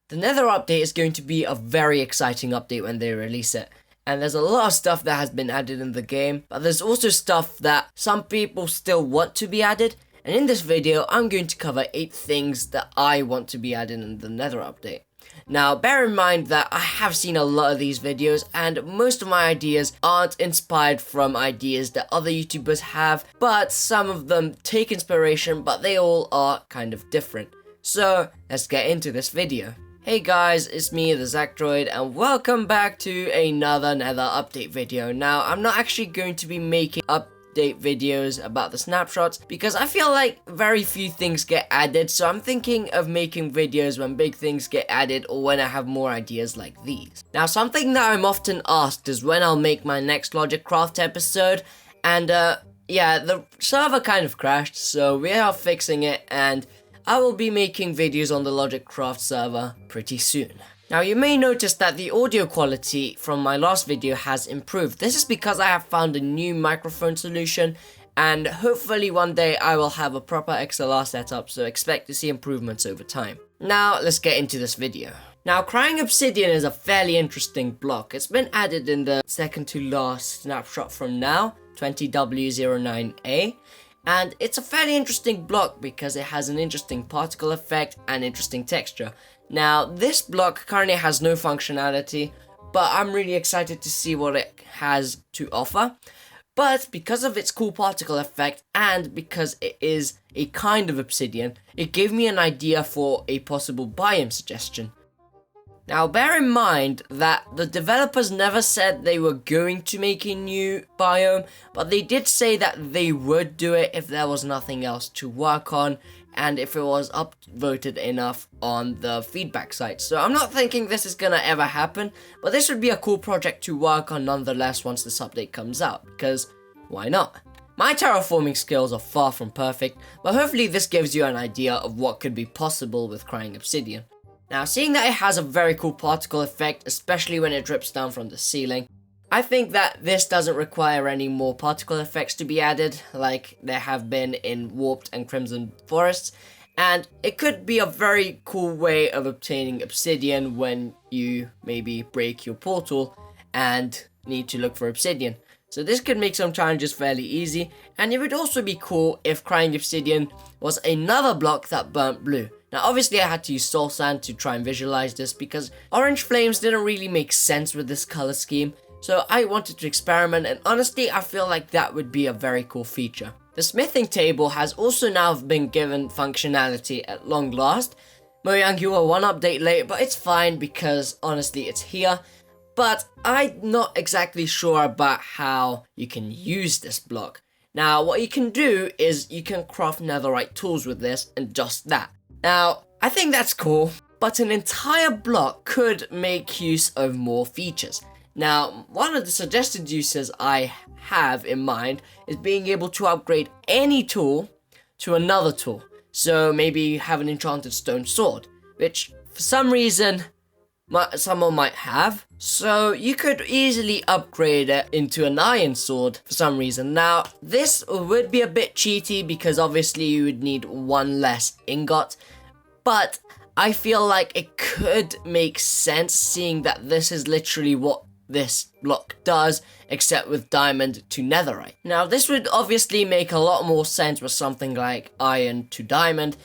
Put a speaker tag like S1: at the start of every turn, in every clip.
S1: The Nether update is going to be a very exciting update when they release it. And there's a lot of stuff that has been added in the game, but there's also stuff that some people still want to be added. And in this video, I'm going to cover 8 things that I want to be added in the Nether update. Now, bear in mind that I have seen a lot of these videos, and most of my ideas aren't inspired from ideas that other YouTubers have, but some of them take inspiration, but they all are kind of different. So, let's get into this video. Hey guys, it's me, the Zactroid, and welcome back to another Nether update video. Now, I'm not actually going to be making update videos about the snapshots because I feel like very few things get added, so I'm thinking of making videos when big things get added or when I have more ideas like these. Now, something that I'm often asked is when I'll make my next Logic Craft episode, and yeah, the server kind of crashed, so we are fixing it, and I will be making videos on the Logic Craft server pretty soon. Now, you may notice that the audio quality from my last video has improved. This is because I have found a new microphone solution, and hopefully one day I will have a proper XLR setup, so expect to see improvements over time. Now, let's get into this video. Now, crying obsidian is a fairly interesting block. It's been added in the second to last snapshot from now, 20W09A. And it's a fairly interesting block because it has an interesting particle effect and interesting texture. Now, this block currently has no functionality, but I'm really excited to see what it has to offer. But because of its cool particle effect and because it is a kind of obsidian, it gave me an idea for a possible biome suggestion. Now, bear in mind that the developers never said they were going to make a new biome, but they did say that they would do it if there was nothing else to work on and if it was upvoted enough on the feedback site. So I'm not thinking this is gonna ever happen, but this would be a cool project to work on nonetheless once this update comes out, because why not? My terraforming skills are far from perfect, but hopefully this gives you an idea of what could be possible with crying obsidian. Now, seeing that it has a very cool particle effect, especially when it drips down from the ceiling, I think that this doesn't require any more particle effects to be added, like there have been in Warped and Crimson Forests, and it could be a very cool way of obtaining obsidian when you maybe break your portal and need to look for obsidian. So this could make some challenges fairly easy, and it would also be cool if crying obsidian was another block that burnt blue. Now, obviously I had to use soul sand to try and visualize this because orange flames didn't really make sense with this color scheme, so I wanted to experiment, and honestly I feel like that would be a very cool feature. The smithing table has also now been given functionality at long last. Mojang, you are one update late, but it's fine because honestly it's here. But I'm not exactly sure about how you can use this block. Now, what you can do is you can craft netherite tools with this and just that. Now, I think that's cool, but an entire block could make use of more features. Now, one of the suggested uses I have in mind is being able to upgrade any tool to another tool. So maybe you have an enchanted stone sword, which for some reason someone might have. So you could easily upgrade it into an iron sword for some reason. Now, this would be a bit cheaty because obviously you would need one less ingot, but I feel like it could make sense seeing that this is literally what this block does, except with diamond to netherite. Now, this would obviously make a lot more sense with something like iron to diamond,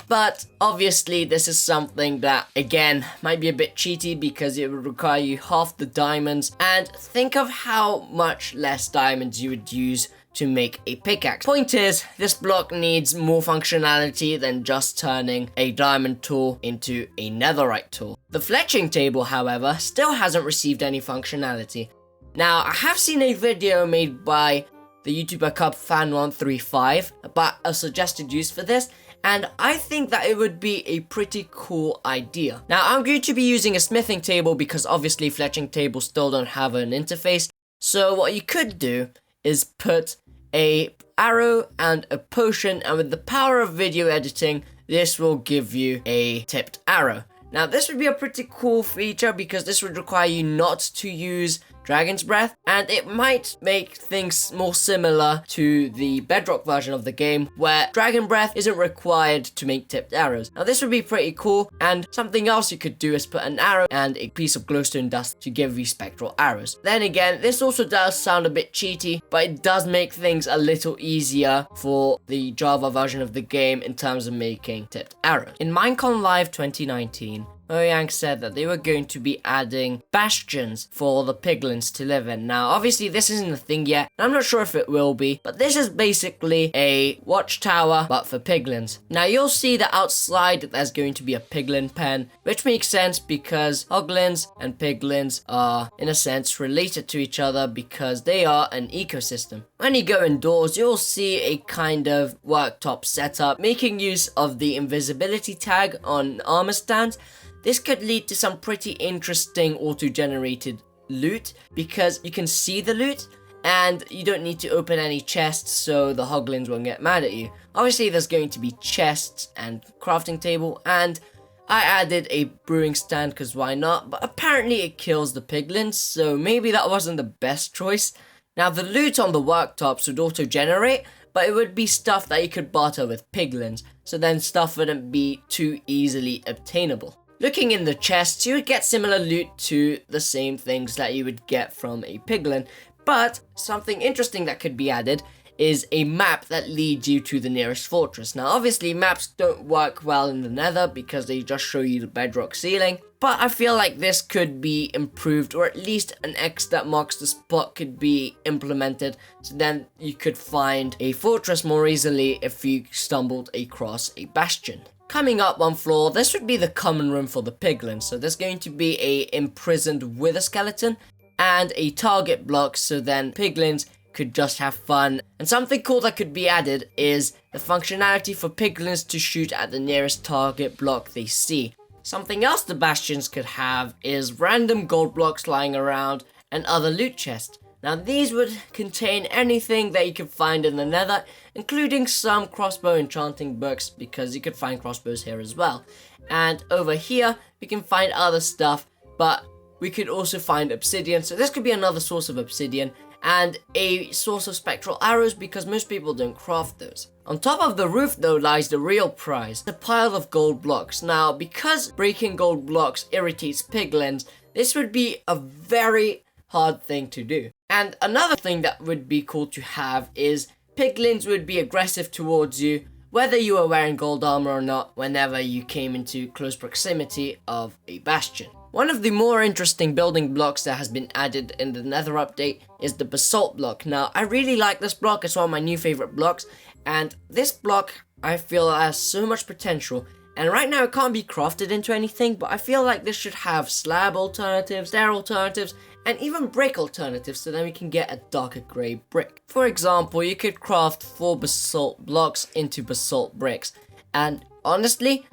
S1: but obviously this is something that, again, might be a bit cheaty because it would require you half the diamonds, and think of how much less diamonds you would use to make a pickaxe. Point is, this block needs more functionality than just turning a diamond tool into a netherite tool. The fletching table, however, still hasn't received any functionality. Now, I have seen a video made by the YouTuber Cubfan135 about a suggested use for this, and I think that it would be a pretty cool idea. Now, I'm going to be using a smithing table because obviously fletching tables still don't have an interface. So what you could do is put a arrow and a potion, and with the power of video editing, this will give you a tipped arrow. Now, this would be a pretty cool feature because this would require you not to use Dragon's Breath, and it might make things more similar to the Bedrock version of the game, where Dragon Breath isn't required to make tipped arrows. Now this would be pretty cool, and something else you could do is put an arrow and a piece of glowstone dust to give you spectral arrows. Then again, this also does sound a bit cheaty, but it does make things a little easier for the Java version of the game in terms of making tipped arrows. In Minecon Live 2019, Mojang said that they were going to be adding bastions for the piglins to live in. Now, obviously, this isn't a thing yet, and I'm not sure if it will be, but this is basically a watchtower, but for piglins. Now, you'll see that outside there's going to be a piglin pen, which makes sense because hoglins and piglins are, in a sense, related to each other because they are an ecosystem. When you go indoors, you'll see a kind of worktop setup, making use of the invisibility tag on armor stands. This could lead to some pretty interesting auto-generated loot because you can see the loot and you don't need to open any chests so the hoglins won't get mad at you. Obviously there's going to be chests and crafting table, and I added a brewing stand because why not, but apparently it kills the piglins, so maybe that wasn't the best choice. Now the loot on the worktops would auto-generate, but it would be stuff that you could barter with piglins, so then stuff wouldn't be too easily obtainable. Looking in the chests, you would get similar loot to the same things that you would get from a piglin, but something interesting that could be added is a map that leads you to the nearest fortress. Now obviously maps don't work well in the Nether because they just show you the bedrock ceiling, but I feel like this could be improved, or at least an X that marks the spot could be implemented, so then you could find a fortress more easily if you stumbled across a bastion. Coming up one floor, this would be the common room for the piglins. So there's going to be a imprisoned wither skeleton and a target block, so then piglins could just have fun. And something cool that could be added is the functionality for piglins to shoot at the nearest target block they see. Something else the bastions could have is random gold blocks lying around and other loot chests. Now these would contain anything that you could find in the Nether, including some crossbow enchanting books, because you could find crossbows here as well. And over here, we can find other stuff, but we could also find obsidian, so this could be another source of obsidian, and a source of spectral arrows because most people don't craft those. On top of the roof though lies the real prize, the pile of gold blocks. Now because breaking gold blocks irritates piglins, this would be a very hard thing to do. And another thing that would be cool to have is piglins would be aggressive towards you whether you were wearing gold armor or not whenever you came into close proximity of a bastion. One of the more interesting building blocks that has been added in the Nether update is the basalt block. Now I really like this block, it's one of my new favorite blocks, and this block I feel has so much potential. And right now it can't be crafted into anything, but I feel like this should have slab alternatives, stair alternatives, and even brick alternatives, so then we can get a darker grey brick. For example, you could craft 4 basalt blocks into basalt bricks. And honestly,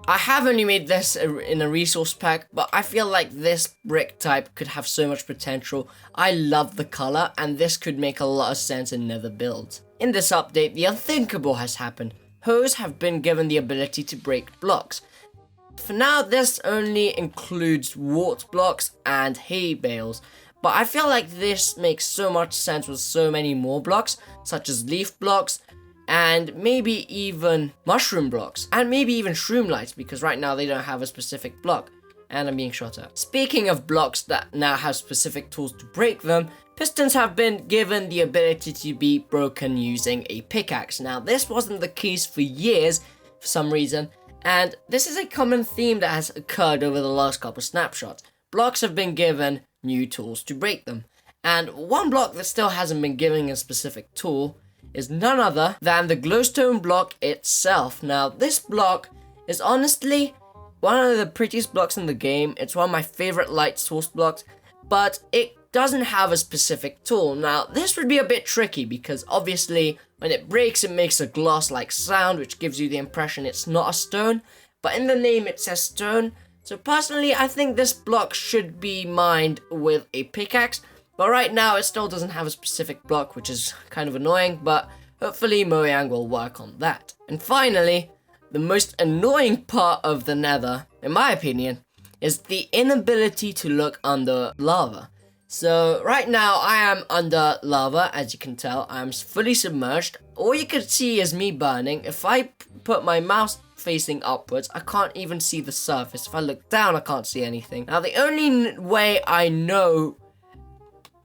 S1: I have only made this in a resource pack, but I feel like this brick type could have so much potential. I love the colour, and this could make a lot of sense in Nether builds. In this update, the unthinkable has happened. Hoes have been given the ability to break blocks. For now, this only includes wart blocks and hay bales, but I feel like this makes so much sense with so many more blocks, such as leaf blocks, and maybe even mushroom blocks, and maybe even shroom lights, because right now they don't have a specific block, and I'm being shot at. Speaking of blocks that now have specific tools to break them, pistons have been given the ability to be broken using a pickaxe. Now, this wasn't the case for years, for some reason, and this is a common theme that has occurred over the last couple snapshots. Blocks have been given new tools to break them, and one block that still hasn't been given a specific tool is none other than the glowstone block itself. Now, this block is honestly one of the prettiest blocks in the game. It's one of my favorite light source blocks, but it doesn't have a specific tool. Now, this would be a bit tricky because obviously when it breaks, it makes a glass-like sound, which gives you the impression it's not a stone, but in the name it says stone. So personally, I think this block should be mined with a pickaxe, but right now it still doesn't have a specific block, which is kind of annoying, but hopefully Mojang will work on that. And finally, the most annoying part of the Nether, in my opinion, is the inability to look under lava. So right now I am under lava, as you can tell. I'm fully submerged. All you can see is me burning. If I put my mouse facing upwards, I can't even see the surface. If I look down, I can't see anything. Now the only way I know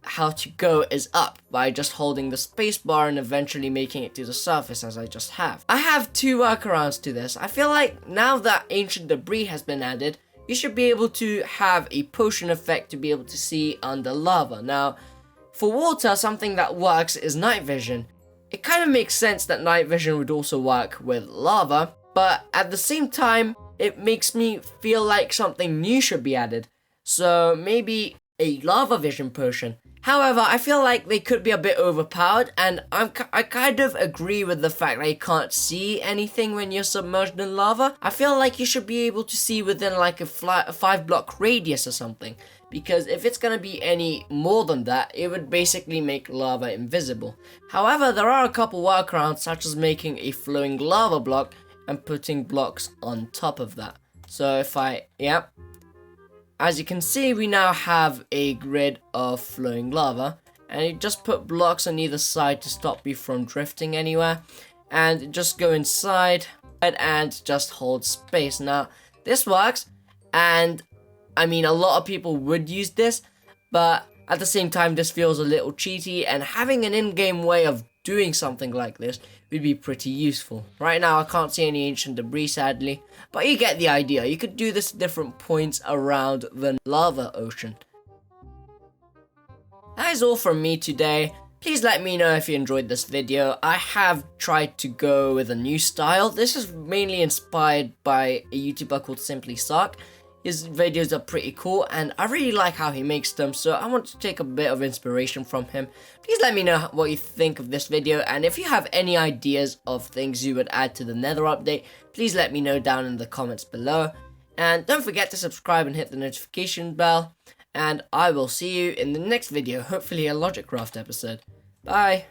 S1: how to go is up, by just holding the space bar and eventually making it to the surface, as I just have. I have two workarounds to this. I feel like now that ancient debris has been added, you should be able to have a potion effect to be able to see under lava. Now, for water, something that works is night vision. It kind of makes sense that night vision would also work with lava, but at the same time, it makes me feel like something new should be added. So maybe a lava vision potion. However, I feel like they could be a bit overpowered, and I kind of agree with the fact that you can't see anything when you're submerged in lava. I feel like you should be able to see within like a 5-block radius or something, because if it's gonna be any more than that, it would basically make lava invisible. However, there are a couple workarounds, such as making a flowing lava block and putting blocks on top of that. So if as you can see, we now have a grid of flowing lava, and you just put blocks on either side to stop you from drifting anywhere, and just go inside and just hold space. Now, this works, and I mean, a lot of people would use this, but at the same time, this feels a little cheaty, and having an in-game way of doing something like this would be pretty useful. Right now, I can't see any ancient debris, sadly, but you get the idea. You could do this at different points around the lava ocean. That is all from me today. Please let me know if you enjoyed this video. I have tried to go with a new style. This is mainly inspired by a YouTuber called Simply Sark. His videos are pretty cool, and I really like how he makes them, so I want to take a bit of inspiration from him. Please let me know what you think of this video, and if you have any ideas of things you would add to the Nether update, please let me know down in the comments below. And don't forget to subscribe and hit the notification bell, and I will see you in the next video, hopefully a Logic Craft episode. Bye!